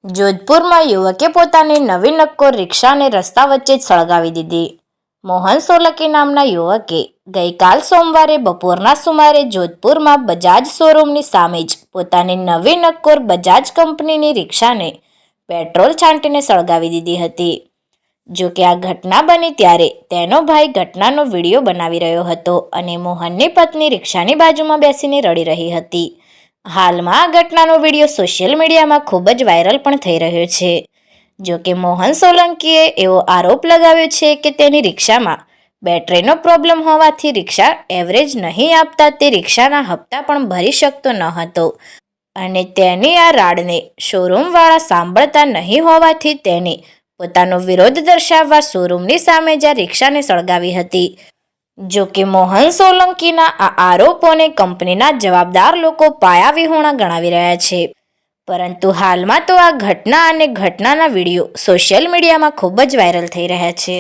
જોધપુરમાં યુવકે પોતાની નવી નક્કોર રિક્ષાને રસ્તા વચ્ચે જ સળગાવી દીધી. મોહન સોલંકી નામના યુવકે ગઈકાલ સોમવારે બપોરના સુમારે જોધપુરમાં બજાજ શોરૂમની સામે જ પોતાની નવી નક્કોર બજાજ કંપનીની રિક્ષાને પેટ્રોલ છાંટીને સળગાવી દીધી હતી. જોકે આ ઘટના બની ત્યારે તેનો ભાઈ ઘટનાનો વિડીયો બનાવી રહ્યો હતો અને મોહનની પત્ની રિક્ષાની બાજુમાં બેસીને રડી રહી હતી. હાલમાં આ ઘટનાનો વિડીયો સોશિયલ મીડિયામાં ખૂબ જ વાયરલ પણ થઈ રહ્યો છે. જોકે મોહન સોલંકીએ એવો આરોપ લગાવ્યો છે કે તેની રિક્ષામાં બેટરીનો પ્રોબ્લેમ હોવાથી રિક્ષા એવરેજ નહીં આપતા તે રિક્ષાના હપ્તા પણ ભરી શકતો ન હતો અને તેની આ રાડને શોરૂમવાળા સાંભળતા નહીં હોવાથી તેને પોતાનો વિરોધ દર્શાવવા શોરૂમની સામે જ આ રિક્ષાને સળગાવી હતી. જોકે મોહન સોલંકીના આ આરોપોને કંપનીના જવાબદાર લોકો પાયાવિહોણા ગણાવી રહ્યા છે. પરંતુ હાલમાં તો આ ઘટના અને ઘટનાના વિડીયો સોશિયલ મીડિયામાં ખૂબ જ વાયરલ થઈ રહ્યા છે.